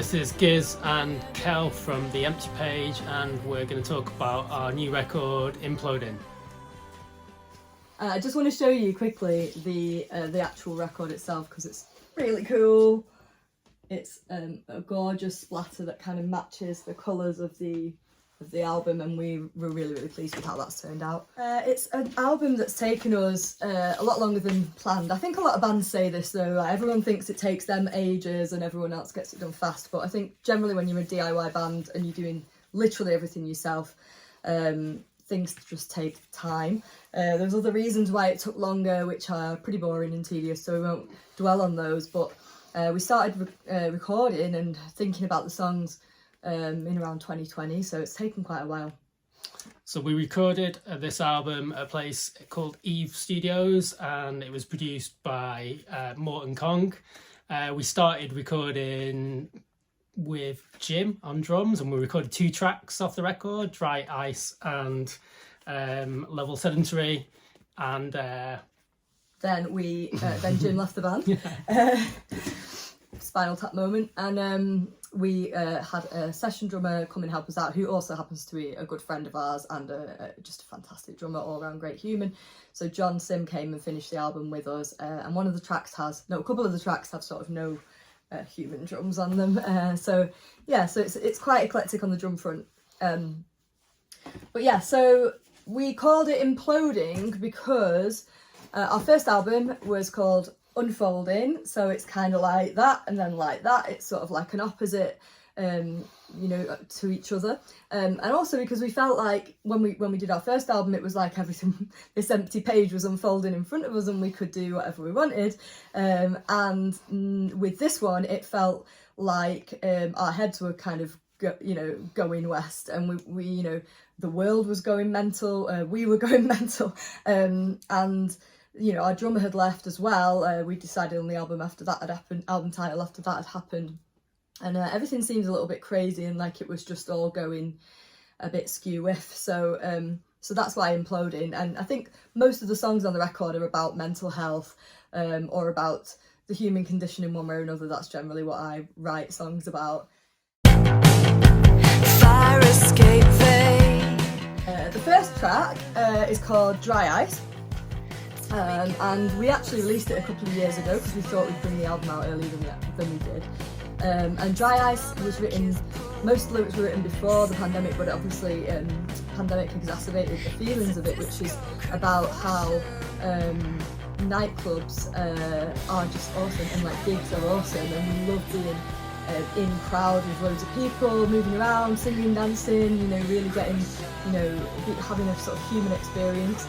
this is Giz and Kel from the Empty Page, and we're going to talk about our new record, Imploding. I just want to show you quickly the actual record itself because it's really cool. It's a gorgeous splatter that kind of matches the colours of the album, and we were really pleased with how that's turned out. It's an album that's taken us a lot longer than planned. I think a lot of bands say this though, like everyone thinks it takes them ages and everyone else gets it done fast, but I think generally when you're a DIY band and you're doing literally everything yourself, things just take time. There's other reasons why it took longer, which are pretty boring and tedious, so we won't dwell on those, but we started recording and thinking about the songs in around 2020, so it's taken quite a while. So we recorded this album at a place called Eve Studios, and it was produced by Morton Kong. We started recording with Jim on drums, and we recorded 2 tracks off the record, Dry Ice and Level Sedentary, and then Jim left the band. Spinal Tap moment, and we had a session drummer come and help us out, who also happens to be a good friend of ours and just a fantastic drummer, all around great human. So John Sim came and finished the album with us, and a couple of the tracks have sort of no human drums on them. So it's quite eclectic on the drum front. But yeah, so we called it Imploding because our first album was called Unfolding, so it's kind of like that and then like that. It's sort of like an opposite to each other, and also because we felt like when we did our first album, it was like everything, this empty page was unfolding in front of us and we could do whatever we wanted, and with this one it felt like our heads were kind of going west, and we the world was going mental, we were going mental, and our drummer had left as well. We decided on the album after that had happened, album title after that had happened, and everything seemed a little bit crazy and like it was just all going a bit skew-whiff. So that's why Imploding. And I think most of the songs on the record are about mental health, or about the human condition in one way or another. That's generally what I write songs about. Fire escape vein. The first track is called Dry Ice. And we actually released it a couple of years ago because we thought we'd bring the album out earlier than we did. And Dry Ice was written, most of the lyrics were written before the pandemic, but obviously the pandemic exacerbated the feelings of it, which is about how nightclubs are just awesome, and like gigs are awesome, and we love being in crowd with loads of people, moving around, singing, dancing, really getting, having a sort of human experience.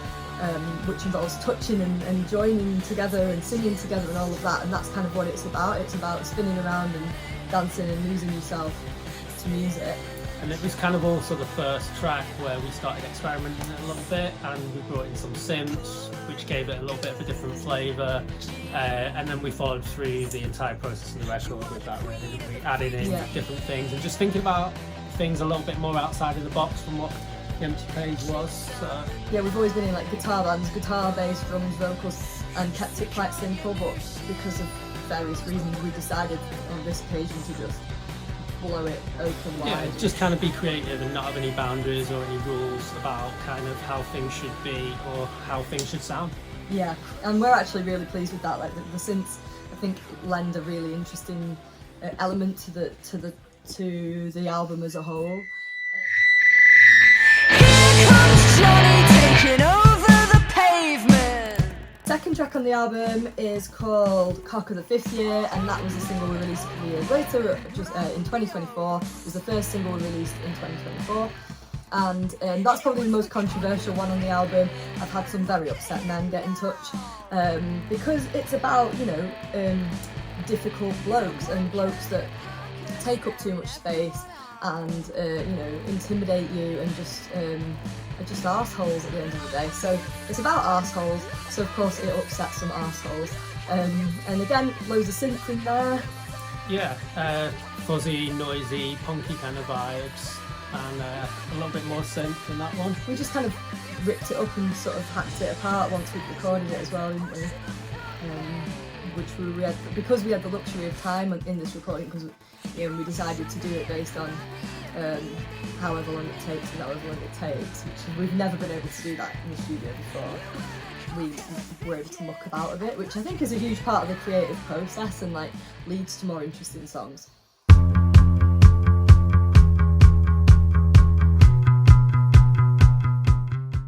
Which involves touching and joining together and singing together and all of that, and that's kind of what it's about. It's about spinning around and dancing and losing yourself to music. And it was kind of also the first track where we started experimenting a little bit, and we brought in some synths, which gave it a little bit of a different flavour, and then we followed through the entire process of the record with that, really, didn't we? Adding in different things and just thinking about things a little bit more outside of the box from what the Empty Page was. So. Yeah, we've always been in like guitar bands, guitar, bass, drums, vocals, and kept it quite simple, but because of various reasons we decided on this occasion to just blow it open wide. Yeah, just kind of be creative and not have any boundaries or any rules about kind of how things should be or how things should sound. Yeah, and we're actually really pleased with that. Like the synths, I think, lend a really interesting element to the album as a whole. Second track on the album is called Cock of the Fifth Year, and that was a single we released a couple of years later, just in 2024. It was the first single we released in 2024, and that's probably the most controversial one on the album. I've had some very upset men get in touch because it's about difficult blokes and blokes that take up too much space and intimidate you and just are just arseholes at the end of the day. So it's about arseholes, so of course it upsets some arseholes. And again, loads of synth in there. Yeah, fuzzy, noisy, punky kind of vibes, and a little bit more synth in that one. We just kind of ripped it up and sort of hacked it apart once we'd recorded it as well, didn't we? because we had the luxury of time in this recording, because we decided to do it based on however long it takes and however long it takes, which we've never been able to do that in the studio before. We were able to muck about a bit, which I think is a huge part of the creative process and like leads to more interesting songs.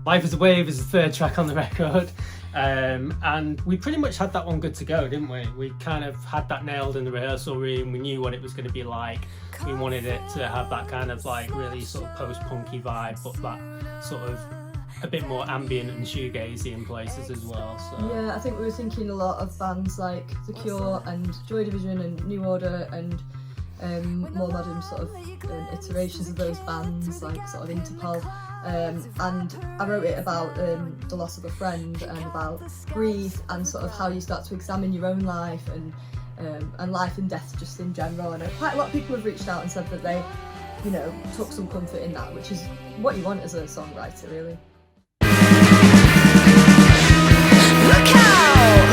Life is a Wave is the third track on the record, and we pretty much had that one good to go, didn't we? We kind of had that nailed in the rehearsal room. We knew what it was going to be like. We wanted it to have that kind of like really sort of post-punky vibe, but that sort of a bit more ambient and shoegazy in places as well. So yeah, I think we were thinking a lot of bands like The Cure and Joy Division and New Order and more modern sort of iterations of those bands like sort of Interpol. And I wrote it about the loss of a friend and about grief and sort of how you start to examine your own life and life and death just in general. And quite a lot of people have reached out and said that they, took some comfort in that, which is what you want as a songwriter, really. Look out!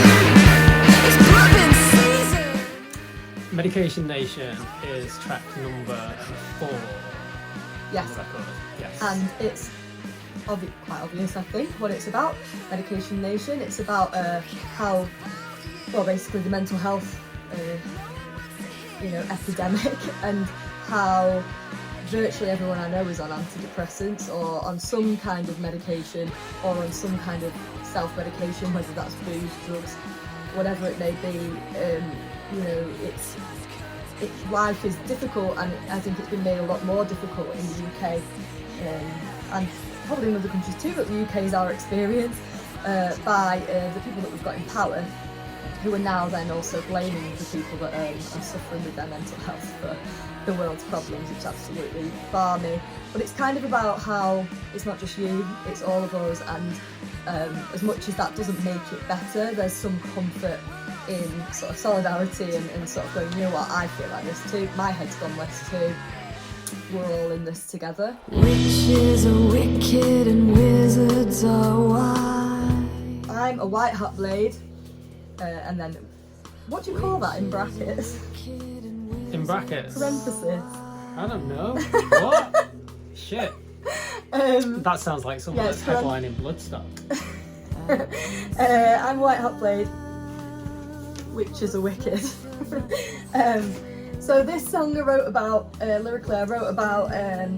It's poppin' season! Medication Nation is track number 4 Yes. on the record. Yes. And it's quite obvious, I think, what it's about. Medication Nation. It's about how, basically the mental health, epidemic, and how virtually everyone I know is on antidepressants or on some kind of medication or on some kind of self-medication, whether that's food, drugs, whatever it may be. Life is difficult, and I think it's been made a lot more difficult in the UK and probably in other countries too, but the UK is our experience by the people that we've got in power, who are now then also blaming the people that are suffering with their mental health for the world's problems, which absolutely bar me. But it's kind of about how it's not just you, it's all of us, and as much as that doesn't make it better, there's some comfort in sort of solidarity and sort of going, you know what, I feel like this too, my head's gone west too, we're all in this together. Witches are wicked and wizards are wise. I'm a white hot blade, and then, what do you call that in brackets? In brackets? Parenthesis. I don't know. What? Shit. That sounds like someone that's headlining Bloodstock. I'm white hot blade. Witches are wicked. So this song I wrote about, lyrically I wrote about, I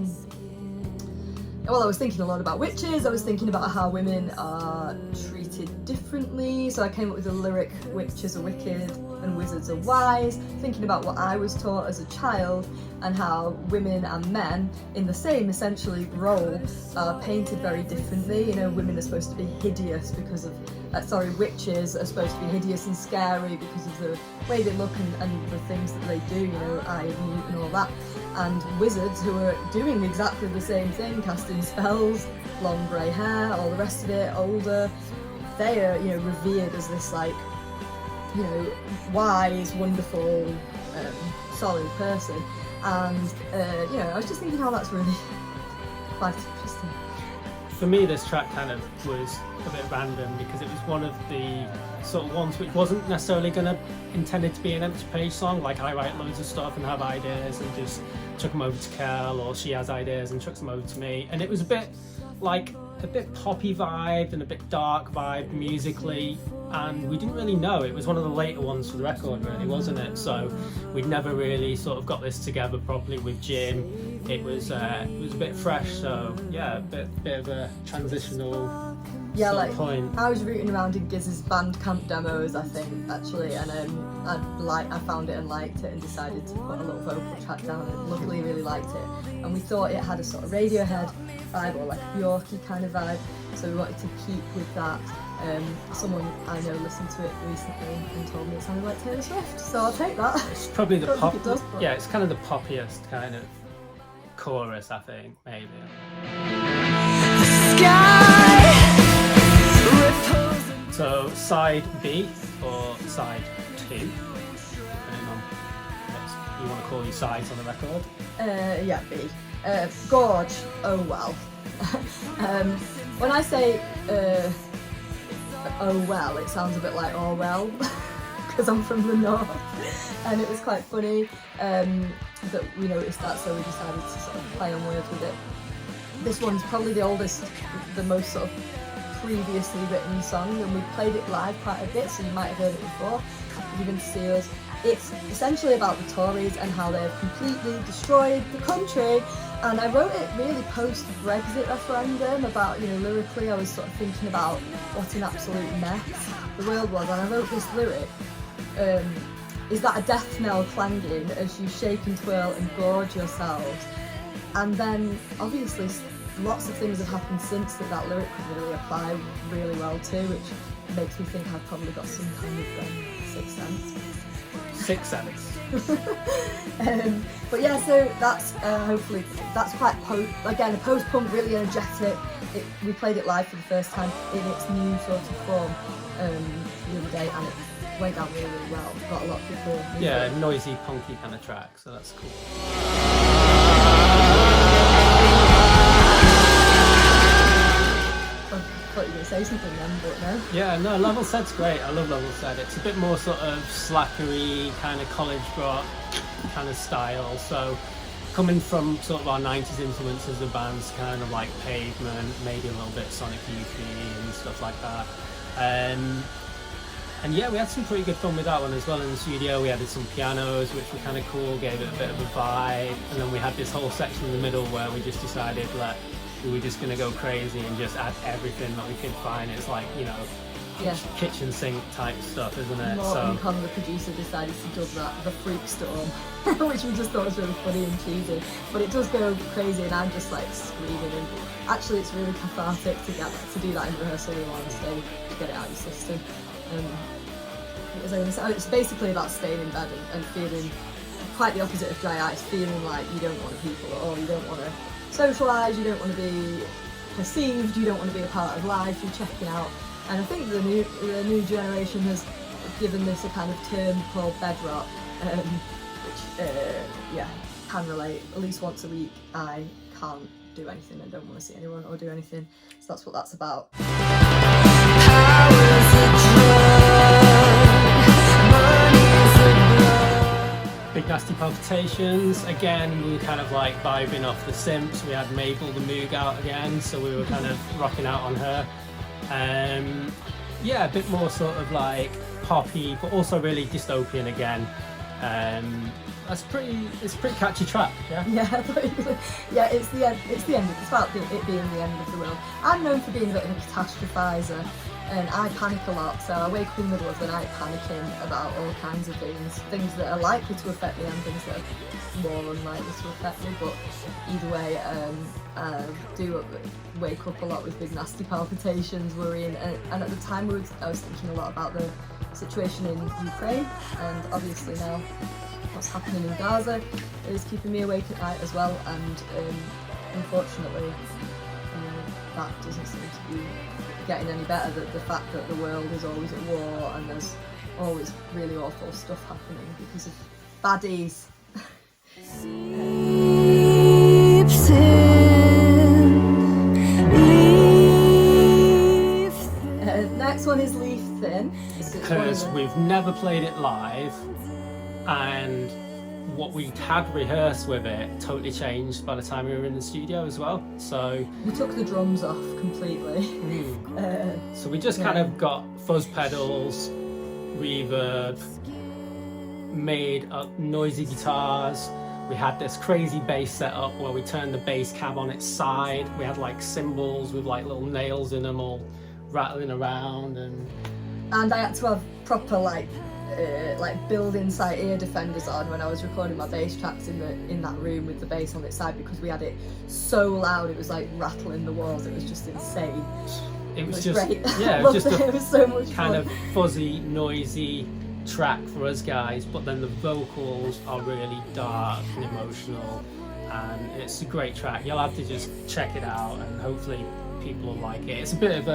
was thinking a lot about witches. I was thinking about how women are treated differently. So I came up with the lyric, witches are wicked and wizards are wise, thinking about what I was taught as a child and how women and men in the same essentially role are painted very differently. Women are supposed to be hideous because of, witches are supposed to be hideous and scary because of the way they look and the things that they do, eye and mute and all that. And wizards, who are doing exactly the same thing, casting spells, long grey hair, all the rest of it, older, they are, revered as this wise, wonderful, solid person. And, I was just thinking how that's really quite interesting. For me, this track kind of was a bit random because it was one of the sort of ones which wasn't necessarily intended to be an empty page song. Like, I write loads of stuff and have ideas and just chuck them over to Kel, or she has ideas and chucks them over to me. And it was a bit poppy vibe and a bit dark vibe musically, and we didn't really know. It was one of the later ones for the record, really, wasn't it? So we'd never really sort of got this together properly with Jim. It was a bit fresh, so yeah, a bit of a transitional point. I was rooting around in Giz's Bandcamp demos, I think, actually, and I found it and liked it and decided to put a little vocal track down, and luckily really liked it. And we thought it had a sort of Radiohead vibe or like a Bjorky kind of vibe, so we wanted to keep with that. Someone I know listened to it recently and told me it sounded like Taylor Swift, so I'll take that. It's probably the pop. Yeah, it's kind of the poppiest kind of chorus, I think, maybe. So side B or side 2, depending on what you want to call your sides on the record. Yeah, B. Gorge, oh well. When I say oh well, it sounds a bit like oh well. because I'm from the north, and it was quite funny that we noticed that, so we decided to sort of play on words with it. This one's probably the oldest, the most sort of previously written song, and we played it live quite a bit, so you might have heard it before if you've been to see us. It's essentially about the Tories and how they have completely destroyed the country, and I wrote it really post-Brexit referendum about, lyrically I was sort of thinking about what an absolute mess the world was, and I wrote this lyric, is that a death knell clanging as you shake and twirl and gorge yourselves? And then obviously lots of things have happened since that lyric could really apply really well to, which makes me think I've probably got some kind of sixth sense. Sixth sense. But yeah, so that's hopefully that's quite a post-punk, really energetic. We played it live for the first time in its new sort of form the other day, and it went down really, really well. Got a lot of people. Yeah, noisy, punky kind of track, so that's cool. I thought you were going to say something then, but no. Yeah, no, Level Set's great. I love Level Set. It's a bit more sort of slackery, kind of college rock kind of style. So coming from sort of our 90s influences of bands, kind of like Pavement, maybe a little bit Sonic Youth and stuff like that. And yeah, we had some pretty good fun with that one as well in the studio. We added some pianos, which were kind of cool, gave it a bit of a vibe. And then we had this whole section in the middle where we just decided that we were just going to go crazy and just add everything that we could find. It's like, kitchen sink type stuff, isn't it? Morton Conn, the producer, decided to dub that the Freak Storm, which we just thought was really funny and cheesy. But it does go crazy, and I'm just like screaming. And actually, it's really cathartic to do that in rehearsal on stage, to get it out of your system. It's basically about staying in bed and feeling quite the opposite of Dry Ice, feeling like you don't want to people at all, you don't want to socialise, you don't want to be perceived, you don't want to be a part of life, you're checking out. And I think the new generation has given this a kind of term called bedrock, which can relate. At least once a week I can't do anything and don't want to see anyone or do anything, so that's what that's about. Big Nasty Palpitations, again we were kind of like vibing off the Simps. We had Mabel the Moog out again, so we were kind of rocking out on her. A bit more sort of like poppy, but also really dystopian again. It's a pretty catchy track, yeah? Yeah, it's the end. It's about it being the end of the world. I'm known for being a bit of a catastrophiser, and I panic a lot, so I wake up in the middle of the night panicking about all kinds of things that are likely to affect me and things that are more unlikely to affect me, but either way, I do wake up a lot with big nasty palpitations, worrying, and at the time I was thinking a lot about the situation in Ukraine, and obviously now what's happening in Gaza is keeping me awake at night as well, and unfortunately that doesn't seem to be getting any better, the fact that the world is always at war and there's always really awful stuff happening because of baddies. Next one is Leaf Thin. Because we've never played it live, and what we had rehearsed with it totally changed by the time we were in the studio as well. So we took the drums off completely. So we just kind of got fuzz pedals, reverb, made up noisy guitars. We had this crazy bass setup where we turned the bass cab on its side. We had like cymbals with like little nails in them all rattling around, and I had to have proper like built-in sight ear defenders on when I was recording my bass tracks in that room with the bass on its side, because we had it so loud it was like rattling the walls. It was just insane. It was just great. Yeah, it was so much kind fun. of fuzzy, noisy track for us guys, but then the vocals are really dark and emotional, and it's a great track. You'll have to just check it out, and hopefully people will like it. It's a bit of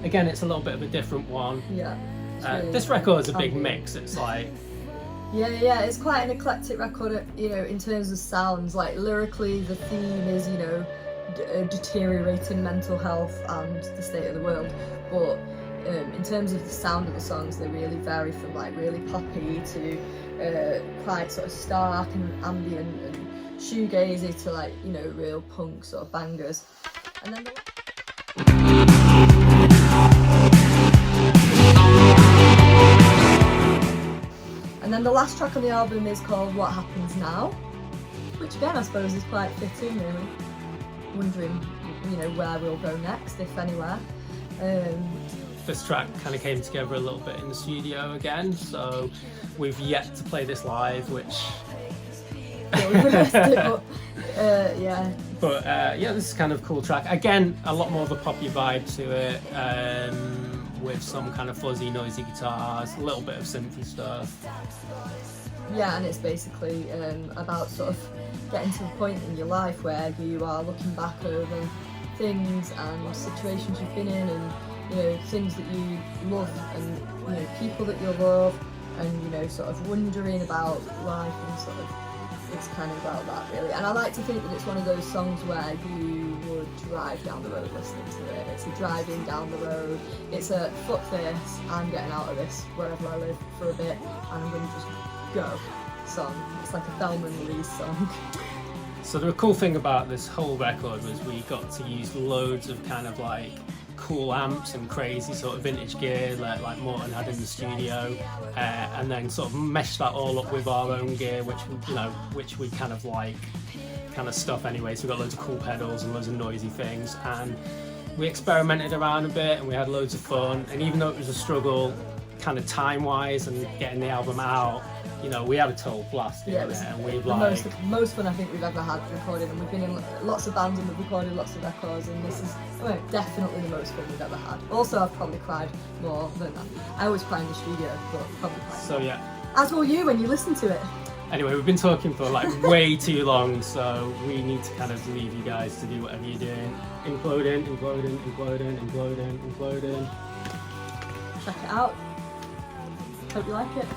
it's a little bit of a different one. Yeah. This record is a big mix. It's like it's quite an eclectic record, in terms of sounds. Like lyrically, the theme is deteriorating mental health and the state of the world, but in terms of the sound of the songs, they really vary from like really poppy to quite sort of stark and ambient and shoegazy to like, you know, real punk sort of bangers. And then the last track on the album is called What Happens Now, which again I suppose is quite fitting, really. Wondering, you know, where we'll go next, if anywhere. This track kind of came together a little bit in the studio again, so we've yet to play this live, which yeah. But yeah, this is kind of a cool track. Again, a lot more of a poppy vibe to it, with some kind of fuzzy, noisy guitars, a little bit of synthy stuff. Yeah, and it's basically about sort of getting to the point in your life where you are looking back over things and situations you've been in, and you know, things that you love, and you know, people that you love, and you know, sort of wondering about life, and sort of it's kind of about that, really. And I like to think that it's one of those songs where you would drive down the road listening to it. It's a driving down the road. It's a fuck this, I'm getting out of this wherever I live for a bit, and I'm going to just go song. It's like a Thelma and Louise song. So the cool thing about this whole record was we got to use loads of kind of like cool amps and crazy sort of vintage gear like Morton had in the studio, and then sort of mesh that all up with our own gear, which we kind of like kind of stuff anyway. So we got loads of cool pedals and loads of noisy things, and we experimented around a bit and we had loads of fun. And even though it was a struggle kind of time wise and getting the album out, you know, we had a total blast doing it, and we've like most fun I think we've ever had recording, and we've been in lots of bands and we've recorded lots of records, and this is definitely the most fun we've ever had. Also, I've probably cried more than that. I always cry in the studio, but probably cried. So yeah. As will you when you listen to it. Anyway, we've been talking for like way too long, so we need to kind of leave you guys to do whatever you're doing. Imploding. Check it out. Hope you like it.